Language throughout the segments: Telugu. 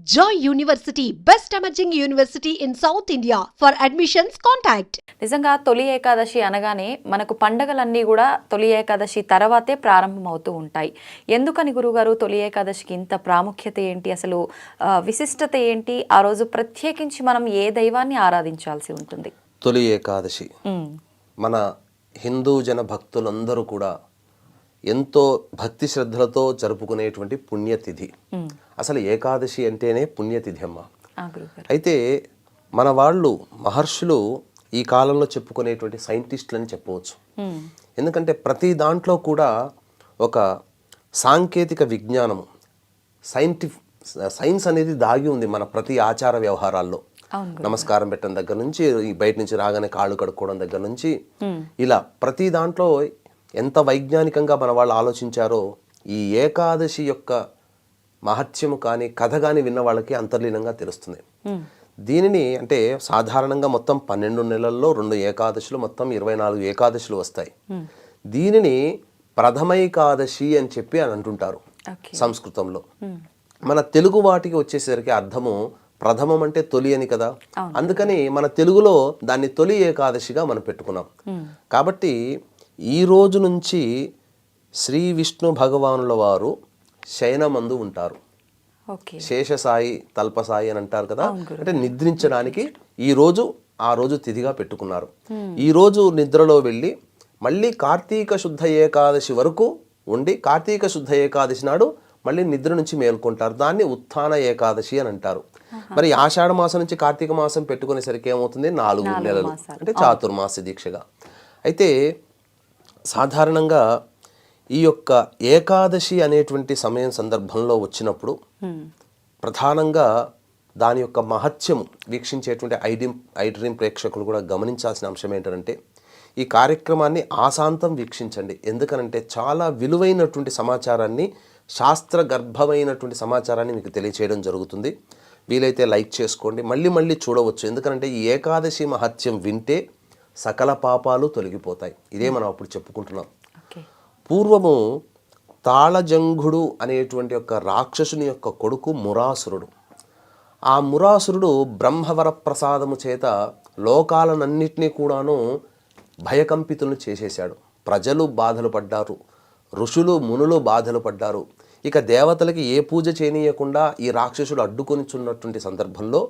Joy University, best emerging university in South India. For admissions, contact. నిజంగా తొలి ఏకాదశి అనగానే మనకు పండగలన్నీ కూడా తొలి ఏకాదశి తర్వాతే ప్రారంభమవుతూ ఉంటాయి. ఎందుకని గురుగారు తొలి ఏకాదశికి ఇంత ప్రాముఖ్యత ఏంటి, అసలు విశిష్టత ఏంటి? ఆ రోజు ప్రత్యేకించి మనం ఏ దైవాన్ని ఆరాధించాల్సి ఉంటుంది? తొలి ఏకాదశి మన హిందూ జన భక్తులందరూ కూడా ఎంతో భక్తి శ్రద్ధలతో జరుపుకునేటువంటి పుణ్యతిథి. అసలు ఏకాదశి అంటేనే పుణ్యతిథి అమ్మ. అయితే మన వాళ్ళు మహర్షులు ఈ కాలంలో చెప్పుకునేటువంటి సైంటిస్టులు అని చెప్పవచ్చు. ఎందుకంటే ప్రతి దాంట్లో కూడా ఒక సాంకేతిక విజ్ఞానము, సైన్స్ అనేది దాగి ఉంది మన ప్రతి ఆచార వ్యవహారాల్లో. నమస్కారం పెట్టడం దగ్గర నుంచి, ఈ బయట నుంచి రాగానే కాళ్ళు కడుక్కోవడం దగ్గర నుంచి, ఇలా ప్రతి దాంట్లో ఎంత వైజ్ఞానికంగా మన వాళ్ళు ఆలోచించారో ఈ ఏకాదశి యొక్క మహత్యము కానీ కథ కానీ విన్న వాళ్ళకి అంతర్లీనంగా తెలుస్తుంది. దీనిని అంటే సాధారణంగా మొత్తం 12 నెలల్లో 2 ఏకాదశులు, మొత్తం 24 ఏకాదశులు వస్తాయి. దీనిని ప్రథమైకాదశి అని చెప్పి అని అంటుంటారు సంస్కృతంలో. మన తెలుగు వాటికి వచ్చేసరికి అర్థము ప్రథమం అంటే తొలి అని కదా, అందుకని మన తెలుగులో దాన్ని తొలి ఏకాదశిగా మనం పెట్టుకున్నాం. కాబట్టి ఈ రోజు నుంచి శ్రీ విష్ణు భగవానుల వారు శయనమందు ఉంటారు. శేషసాయి తల్పసాయి అని అంటారు కదా, అంటే నిద్రించడానికి ఆ రోజు తిథిగా పెట్టుకున్నారు. ఈ రోజు నిద్రలో వెళ్ళి మళ్ళీ కార్తీక శుద్ధ ఏకాదశి వరకు ఉండి, కార్తీక శుద్ధ ఏకాదశి నాడు మళ్ళీ నిద్ర నుంచి మేల్కొంటారు. దాన్ని ఉత్థాన ఏకాదశి అని అంటారు. మరి ఆషాఢ మాసం నుంచి కార్తీక మాసం పెట్టుకునేసరికి ఏమవుతుంది? 4 నెలలు, అంటే చాతుర్మాస దీక్షగా. అయితే సాధారణంగా ఈ యొక్క ఏకాదశి అనేటువంటి సమయం సందర్భంలో వచ్చినప్పుడు ప్రధానంగా దాని యొక్క మహత్యము వీక్షించేటువంటి ఐడ్రీమ్ ప్రేక్షకులు కూడా గమనించాల్సిన అంశం ఏంటంటే, ఈ కార్యక్రమాన్ని ఆశాంతం వీక్షించండి. ఎందుకనంటే చాలా విలువైనటువంటి సమాచారాన్ని, శాస్త్ర గర్భమైనటువంటి సమాచారాన్ని మీకు తెలియచేయడం జరుగుతుంది. వీలైతే లైక్ చేసుకోండి, మళ్ళీ మళ్ళీ చూడవచ్చు. ఎందుకంటే ఈ ఏకాదశి మహత్యం వింటే సకల పాపాలు తొలగిపోతాయి. ఇదే మనం అప్పుడు చెప్పుకుంటున్నాం. పూర్వము తాళజంఘుడు అనేటువంటి యొక్క రాక్షసుని యొక్క కొడుకు మురాసురుడు. ఆ మురాసురుడు బ్రహ్మవర ప్రసాదము చేత లోకాలనన్నిటినీ కూడాను భయకంపితులను చేసేశాడు. ప్రజలు బాధలు పడ్డారు, ఋషులు మునులు బాధలు పడ్డారు. ఇక దేవతలకి ఏ పూజ చేయనీయకుండా ఈ రాక్షసుడు అడ్డుకొనిచున్నటువంటి సందర్భంలో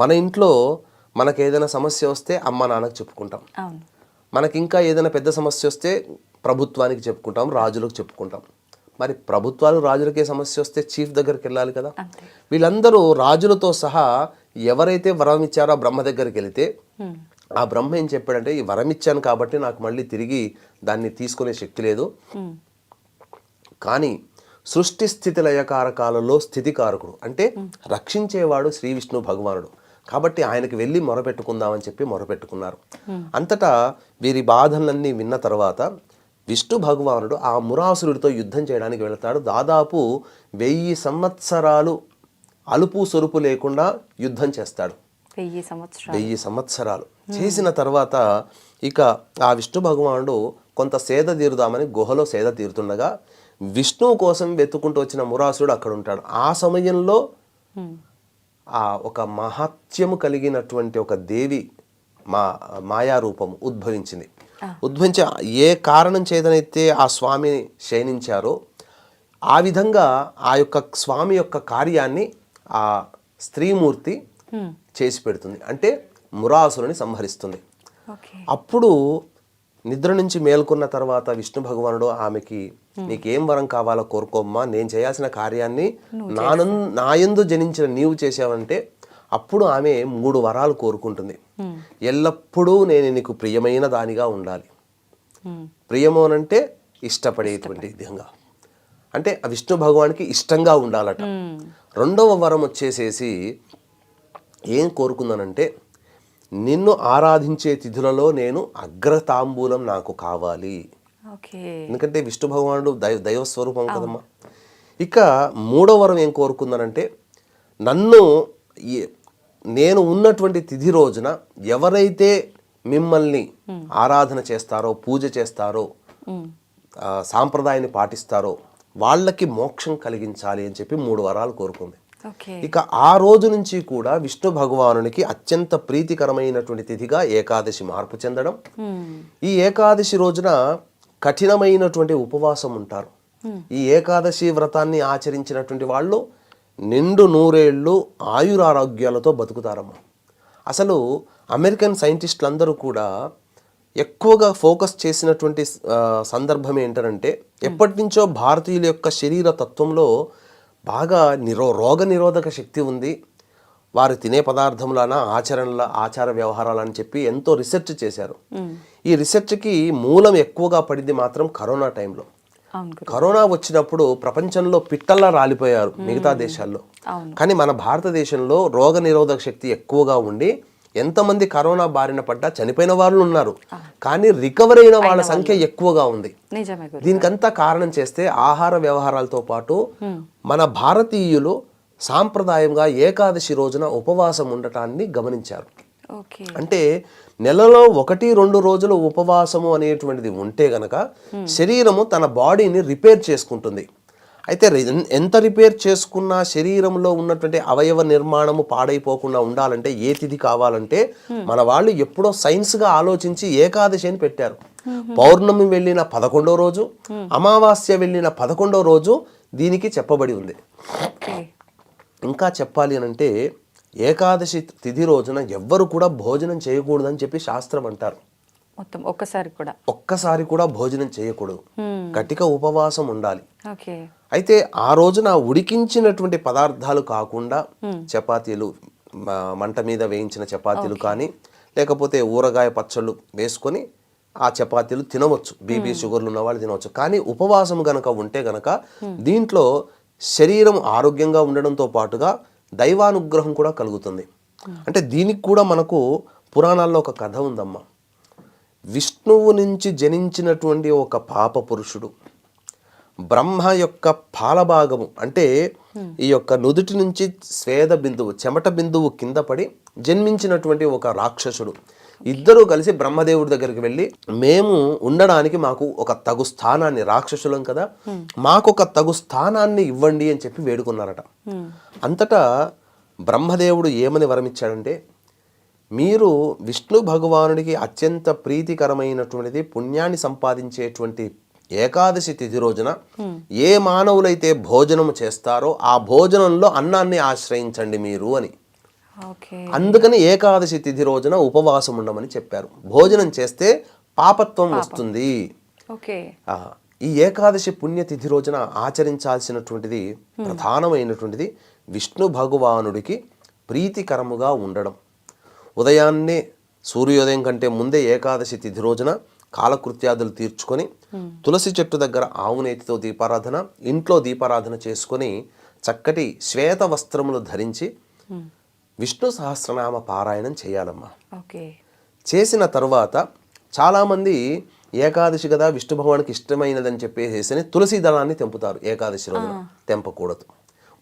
మన ఇంట్లో మనకు ఏదైనా సమస్య వస్తే అమ్మ నాన్నకు చెప్పుకుంటాం. మనకి ఇంకా ఏదైనా పెద్ద సమస్య వస్తే ప్రభుత్వానికి చెప్పుకుంటాం, రాజులకు చెప్పుకుంటాం. మరి ప్రభుత్వాలు రాజులకే సమస్య వస్తే చీఫ్ దగ్గరికి వెళ్ళాలి కదా. వీళ్ళందరూ రాజులతో సహా ఎవరైతే వరం ఇచ్చారో బ్రహ్మ దగ్గరికి వెళితే ఆ బ్రహ్మ ఏం చెప్పాడంటే, ఈ వరం ఇచ్చాను కాబట్టి నాకు మళ్ళీ తిరిగి దాన్ని తీసుకునే శక్తి లేదు, కానీ సృష్టి స్థితి లయకారకాలలో స్థితికారకుడు అంటే రక్షించేవాడు శ్రీ విష్ణు భగవానుడు, కాబట్టి ఆయనకి వెళ్ళి మొరపెట్టుకుందామని చెప్పి మొరపెట్టుకున్నారు. అంతటా వీరి బాధలన్నీ విన్న తర్వాత విష్ణు భగవానుడు ఆ మురాసురుడితో యుద్ధం చేయడానికి వెళతాడు. దాదాపు 1000 సంవత్సరాలు అలుపు సొరుపు లేకుండా యుద్ధం చేస్తాడు. 1000 సంవత్సరాలు చేసిన తర్వాత ఇక ఆ విష్ణు భగవానుడు కొంత సేద తీరుదామని గుహలో సేద తీరుతుండగా విష్ణువు కోసం వెతుకుంటూ వచ్చిన మురాసురుడు అక్కడ ఉంటాడు. ఆ సమయంలో ఆ ఒక మహత్యము కలిగినటువంటి ఒక దేవి మాయారూపము ఉద్భవించి ఏ కారణం చేతనైతే ఆ స్వామి శయనించారో ఆ విధంగా ఆ యొక్క స్వామి యొక్క కార్యాన్ని ఆ స్త్రీమూర్తి చేసి పెడుతుంది. అంటే మురాసురుని సంహరిస్తుంది. అప్పుడు నిద్ర నుంచి మేల్కొన్న తర్వాత విష్ణు భగవానుడు ఆమెకి, నీకేం వరం కావాలో కోరుకోమ్మా, నేను చేయాల్సిన కార్యాన్ని నాయందు జనించిన నీవు చేసావంటే అప్పుడు ఆమె 3 వరాలు కోరుకుంటుంది. ఎల్లప్పుడూ నేను నీకు ప్రియమైన దానిగా ఉండాలి. ప్రియము అనంటే ఇష్టపడేటువంటి విధంగా, అంటే ఆ విష్ణు భగవానికి ఇష్టంగా ఉండాలట. 2వ వరం వచ్చేసేసి ఏం కోరుకుందానంటే, నిన్ను ఆరాధించే తిథులలో నేను అగ్రతాంబూలం నాకు కావాలి. ఎందుకంటే విష్ణు భగవానుడు దైవస్వరూపం కదమ్మా. ఇక 3వ వరం ఏం కోరుకుందానంటే, నేను ఉన్నటువంటి తిథి రోజున ఎవరైతే మిమ్మల్ని ఆరాధన చేస్తారో, పూజ చేస్తారో, సాంప్రదాయాన్ని పాటిస్తారో వాళ్ళకి మోక్షం కలిగించాలి అని చెప్పి 3 వరాలు కోరుకుంది. ఓకే. ఇక ఆ రోజు నుంచి కూడా విష్ణు భగవానునికి అత్యంత ప్రీతికరమైనటువంటి తిథిగా ఏకాదశి మార్పు చెందడం. ఈ ఏకాదశి రోజున కఠినమైనటువంటి ఉపవాసం ఉంటారు. ఈ ఏకాదశి వ్రతాన్ని ఆచరించినటువంటి వాళ్ళు నిండు నూరేళ్ళు ఆయురారోగ్యాలతో బతుకుతారమ్మా. అసలు అమెరికన్ సైంటిస్టులందరూ కూడా ఎక్కువగా ఫోకస్ చేసినటువంటి సందర్భం ఏంటంటే, ఎప్పటి నుంచో భారతీయుల యొక్క శరీర తత్వంలో బాగా రోగ నిరోధక శక్తి ఉంది, వారు తినే పదార్థములన ఆచార వ్యవహారాలని చెప్పి ఎంతో రీసెర్చ్ చేశారు. ఈ రీసెర్చ్కి మూలం ఎక్కువగా పడింది మాత్రం కరోనా టైంలో. కరోనా వచ్చినప్పుడు ప్రపంచంలో పిట్టల్లా రాలిపోయారు మిగతా దేశాల్లో. కానీ మన భారతదేశంలో రోగ నిరోధక శక్తి ఎక్కువగా ఉండి ఎంతమంది కరోనా బారిన పడ్డా చనిపోయిన వాళ్ళు ఉన్నారు, కానీ రికవర్ అయిన వాళ్ళ సంఖ్య ఎక్కువగా ఉంది. దీనికంతా కారణం చేస్తే ఆహార వ్యవహారాలతో పాటు మన భారతీయులు సాంప్రదాయంగా ఏకాదశి రోజున ఉపవాసం ఉండటాన్ని గమనించారు. అంటే నెలలో 1-2 రోజులు ఉపవాసము అనేటువంటిది ఉంటే గనక శరీరము తన బాడీని రిపేర్ చేసుకుంటుంది. అయితే ఎంత రిపేర్ చేసుకున్నా శరీరంలో ఉన్నటువంటి అవయవ నిర్మాణము పాడైపోకుండా ఉండాలంటే ఏ తిథి కావాలంటే మన వాళ్ళు ఎప్పుడో సైన్స్గా ఆలోచించి ఏకాదశి అని పెట్టారు. పౌర్ణమి వెళ్ళిన 11వ రోజు, అమావాస్య వెళ్ళిన 11వ రోజు దీనికి చెప్పబడి ఉంది. ఇంకా చెప్పాలి అనంటే ఏకాదశి తిథి రోజున ఎవ్వరు కూడా భోజనం చేయకూడదని చెప్పి శాస్త్రం అంటారు. మొత్తం ఒక్కసారి కూడా భోజనం చేయకూడదు, కటిక ఉపవాసం ఉండాలి. అయితే ఆ రోజున ఉడికించినటువంటి పదార్థాలు కాకుండా చపాతీలు, మంట మీద వేయించిన చపాతీలు కానీ లేకపోతే ఊరగాయ పచ్చళ్ళు వేసుకొని ఆ చపాతీలు తినవచ్చు. బీపీ షుగర్లు ఉన్న వాళ్ళు తినవచ్చు. కానీ ఉపవాసం గనక ఉంటే గనక దీంట్లో శరీరం ఆరోగ్యంగా ఉండడంతో పాటుగా దైవానుగ్రహం కూడా కలుగుతుంది. అంటే దీనికి కూడా మనకు పురాణాల్లో ఒక కథ ఉందమ్మా. విష్ణువు నుంచి జనించినటువంటి ఒక పాప పురుషుడు బ్రహ్మ యొక్క పాలభాగము అంటే ఈ యొక్క నుదుటి నుంచి స్వేద బిందువు, చెమట బిందువు కింద పడి జన్మించినటువంటి ఒక రాక్షసుడు. ఇద్దరూ కలిసి బ్రహ్మదేవుడి దగ్గరికి వెళ్ళి, మేము ఉండడానికి మాకు ఒక తగు స్థానాన్ని, రాక్షసులం కదా, మాకు ఒక తగు స్థానాన్ని ఇవ్వండి అని చెప్పి వేడుకున్నారట. అంతటా బ్రహ్మదేవుడు ఏమని వరమిచ్చాడంటే, మీరు విష్ణు భగవానుడికి అత్యంత ప్రీతికరమైనటువంటిది పుణ్యాన్ని సంపాదించేటువంటి ఏకాదశి తిథి రోజున ఏ మానవులైతే భోజనము చేస్తారో ఆ భోజనంలో అన్నాన్ని ఆశ్రయించండి మీరు అని. అందుకని ఏకాదశి తిథి రోజున ఉపవాసం ఉండమని చెప్పారు. భోజనం చేస్తే పాపత్వం వస్తుంది. ఈ ఏకాదశి పుణ్యతిథి రోజున ఆచరించాల్సినటువంటిది ప్రధానమైనటువంటిది విష్ణు భగవానుడికి ప్రీతికరముగా ఉండడం. ఉదయాన్నే సూర్యోదయం కంటే ముందే ఏకాదశి తిథి రోజున కాలకృత్యాదులు తీర్చుకొని తులసి చెట్టు దగ్గర ఆవునేతితో దీపారాధన, ఇంట్లో దీపారాధన చేసుకొని చక్కటి శ్వేత వస్త్రములు ధరించి విష్ణు సహస్రనామ పారాయణం చేయాలమ్మా. చేసిన తర్వాత చాలామంది ఏకాదశి కదా విష్ణు భగవానికి ఇష్టమైనదని చెప్పేసి తులసి దళాన్ని తెంపుతారు. ఏకాదశి రోజున తెంపకూడదు,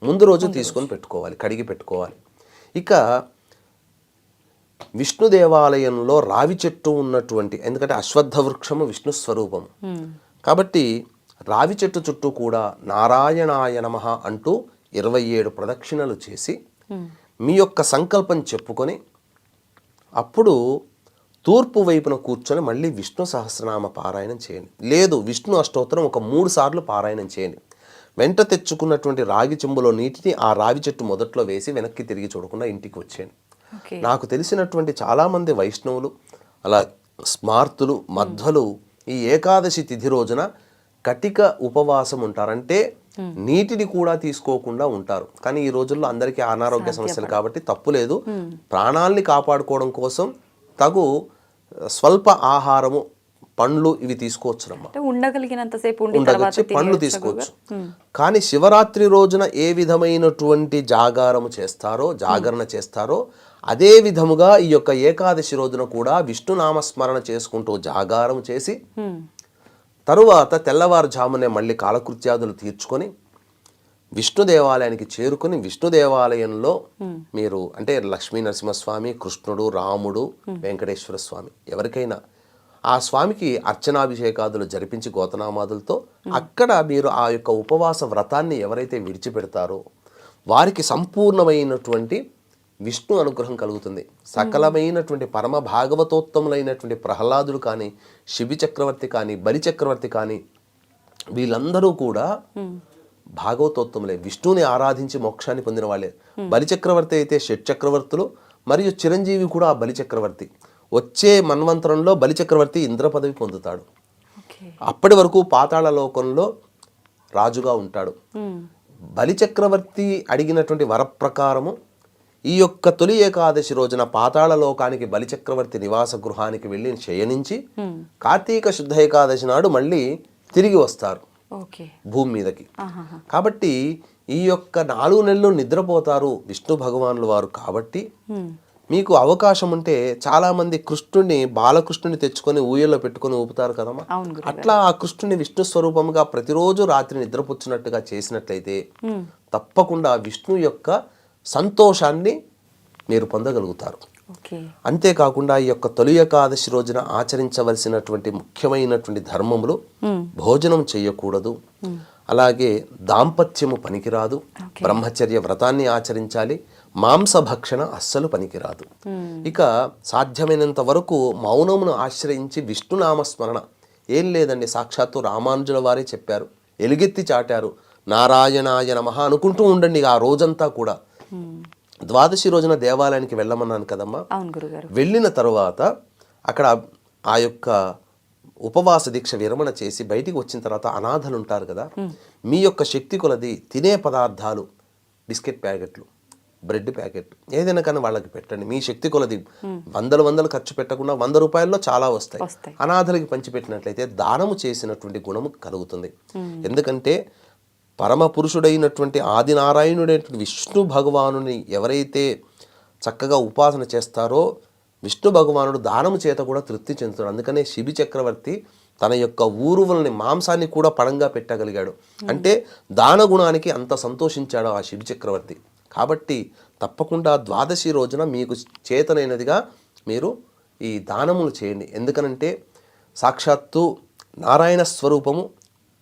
ముందు రోజు తీసుకొని పెట్టుకోవాలి, కడిగి పెట్టుకోవాలి. ఇక విష్ణు దేవాలయంలో రావి చెట్టు ఉన్నటువంటి, ఎందుకంటే అశ్వత్థ వృక్షము విష్ణు స్వరూపము కాబట్టి రావి చెట్టు చుట్టూ కూడా నారాయణాయ నమః అంటూ 27 ప్రదక్షిణలు చేసి మీ యొక్క సంకల్పం చెప్పుకొని అప్పుడు తూర్పు వైపున కూర్చొని మళ్ళీ విష్ణు సహస్రనామ పారాయణం చేయండి. లేదు విష్ణు అష్టోత్తరం ఒక 3 సార్లు పారాయణం చేయండి. వెంట తెచ్చుకున్నటువంటి రాగి చెంబులో నీటిని ఆ రావి చెట్టు మొదట్లో వేసి వెనక్కి తిరిగి చూడకుండా ఇంటికి వచ్చేయండి. నాకు తెలిసినటువంటి చాలామంది వైష్ణవులు, అలా స్మార్తులు, మధ్వలు ఈ ఏకాదశి తిథి రోజున కటిక ఉపవాసం ఉంటారంటే నీటిని కూడా తీసుకోకుండా ఉంటారు. కానీ ఈ రోజుల్లో అందరికీ అనారోగ్య సమస్యలు కాబట్టి తప్పు లేదు. ప్రాణాల్ని కాపాడుకోవడం కోసం తగు స్వల్ప ఆహారము, పండ్లు ఇవి తీసుకోవచ్చునమ్మా. ఉండగలిగి పండ్లు తీసుకోవచ్చు. కానీ శివరాత్రి రోజున ఏ విధమైనటువంటి జాగరణ చేస్తారో అదే విధముగా ఈ యొక్క ఏకాదశి రోజున కూడా విష్ణు నామస్మరణ చేసుకుంటూ జాగారం చేసి తరువాత తెల్లవారుజామునే మళ్ళీ కాలకృత్యాదులు తీర్చుకొని విష్ణు దేవాలయానికి చేరుకొని విష్ణు దేవాలయంలో మీరు అంటే లక్ష్మీ నరసింహస్వామి, కృష్ణుడు, రాముడు, వెంకటేశ్వర స్వామి ఎవరికైనా ఆ స్వామికి అర్చనాభిషేకాదులు జరిపించి గోతనామాదులతో అక్కడ మీరు ఆ యొక్క ఉపవాస వ్రతాన్ని ఎవరైతే విడిచిపెడతారో వారికి సంపూర్ణమైనటువంటి విష్ణు అనుగ్రహం కలుగుతుంది. సకలమైనటువంటి పరమ భాగవతోత్తములైనటువంటి ప్రహ్లాదుడు కానీ, శిబి చక్రవర్తి కానీ, బలి చక్రవర్తి కానీ వీళ్ళందరూ కూడా భాగవతోత్తములే, విష్ణుని ఆరాధించి మోక్షాన్ని పొందిన వాళ్ళే. బలి చక్రవర్తి అయితే షట్ చక్రవర్తులు, మరియు చిరంజీవి కూడా ఆ బలి చక్రవర్తి. వచ్చే మన్వంతరంలో బలి చక్రవర్తి ఇంద్ర పదవి పొందుతాడు. అప్పటి వరకు పాతాళ లోకంలో రాజుగా ఉంటాడు. బలి చక్రవర్తి అడిగినటువంటి వరప్రకారము ఈ యొక్క తొలి ఏకాదశి రోజున పాతాళ లోకానికి బలి చక్రవర్తి నివాస గృహానికి వెళ్ళి శయనించి కార్తీక శుద్ధ ఏకాదశి నాడు మళ్ళీ తిరిగి వస్తారు భూమి మీదకి. కాబట్టి ఈ యొక్క 4 నెలలు నిద్రపోతారు విష్ణు భగవానుల వారు. కాబట్టి మీకు అవకాశం ఉంటే చాలా మంది కృష్ణుడిని, బాలకృష్ణుని తెచ్చుకొని ఊయల్లో పెట్టుకొని ఊపుతారు కదమ్మా. అట్లా ఆ కృష్ణుని విష్ణు స్వరూపంగా ప్రతిరోజు రాత్రి నిద్రపుచ్చినట్టుగా చేసినట్లయితే తప్పకుండా విష్ణు యొక్క సంతోషాన్ని మీరు పొందగలుగుతారు. అంతేకాకుండా ఈ యొక్క తొలి ఏకాదశి రోజున ఆచరించవలసినటువంటి ముఖ్యమైనటువంటి ధర్మములు: భోజనం చేయకూడదు, అలాగే దాంపత్యము పనికిరాదు, బ్రహ్మచర్య వ్రతాన్ని ఆచరించాలి, మాంసభక్షణ అస్సలు పనికిరాదు. ఇక సాధ్యమైనంత వరకు మౌనమును ఆశ్రయించి విష్ణునామస్మరణ. ఏం లేదండి, సాక్షాత్తు రామానుజుల వారే చెప్పారు, ఎలుగెత్తి చాటారు, నారాయణాయ నమః అనుకుంటూ ఉండండి ఆ రోజంతా కూడా. ద్వాదశి రోజున దేవాలయానికి వెళ్ళమన్నాను కదమ్మా. వెళ్ళిన తర్వాత అక్కడ ఆ యొక్క ఉపవాస దీక్ష విరమణ చేసి బయటికి వచ్చిన తర్వాత అనాథలు ఉంటారు కదా, మీ యొక్క శక్తి కొలది తినే పదార్థాలు, బిస్కెట్ ప్యాకెట్లు, బ్రెడ్ ప్యాకెట్ ఏదైనా కానీ వాళ్ళకి పెట్టండి. మీ శక్తి కొలది వందలు ఖర్చు పెట్టకుండా 100 రూపాయల్లో చాలా వస్తాయి. అనాథలకి పంచిపెట్టినట్లయితే దానము చేసినటువంటి గుణము కలుగుతుంది. ఎందుకంటే పరమ పురుషుడైనటువంటి ఆదినారాయణుడైనటువంటి విష్ణు భగవానుని ఎవరైతే చక్కగా ఉపాసన చేస్తారో విష్ణు భగవానుడు దానము చేత కూడా తృప్తి చెందుతాడు. అందుకనే శిబి చక్రవర్తి తన యొక్క ఊరువలని మాంసాన్ని కూడా పణంగా పెట్టగలిగాడు. అంటే దాన గుణానికి అంత సంతోషించాడు ఆ శిబి చక్రవర్తి. కాబట్టి తప్పకుండా ద్వాదశి రోజున మీకు చేతనైనదిగా మీరు ఈ దానములు చేయండి. ఎందుకనంటే సాక్షాత్తు నారాయణ స్వరూపము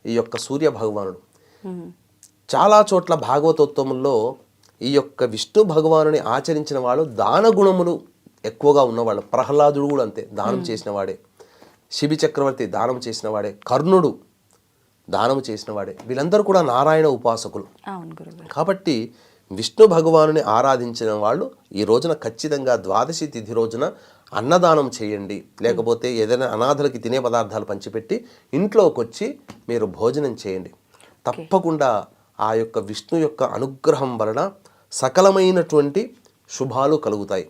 ఈ యొక్క సూర్య భగవానుడు. చాలా చోట్ల భాగవతోత్తముల్లో ఈ యొక్క విష్ణు భగవానుని ఆచరించిన వాళ్ళు దాన గుణములు ఎక్కువగా ఉన్నవాళ్ళు. ప్రహ్లాదుడు కూడా అంతే, దానం చేసిన వాడే. శిబి చక్రవర్తి దానం చేసిన వాడే. కర్ణుడు దానం చేసిన వాడే. వీళ్ళందరూ కూడా నారాయణ ఉపాసకులు. కాబట్టి విష్ణు భగవానుని ఆరాధించిన వాళ్ళు ఈ రోజున ఖచ్చితంగా ద్వాదశి తిథి రోజున అన్నదానం చేయండి. లేకపోతే ఏదైనా అనాథలకి తినే పదార్థాలు పంచిపెట్టి ఇంట్లోకి వచ్చి మీరు భోజనం చేయండి. తప్పకుండా ఆ యొక్క విష్ణు యొక్క అనుగ్రహం వలన సకలమైనటువంటి శుభాలు కలుగుతాయి.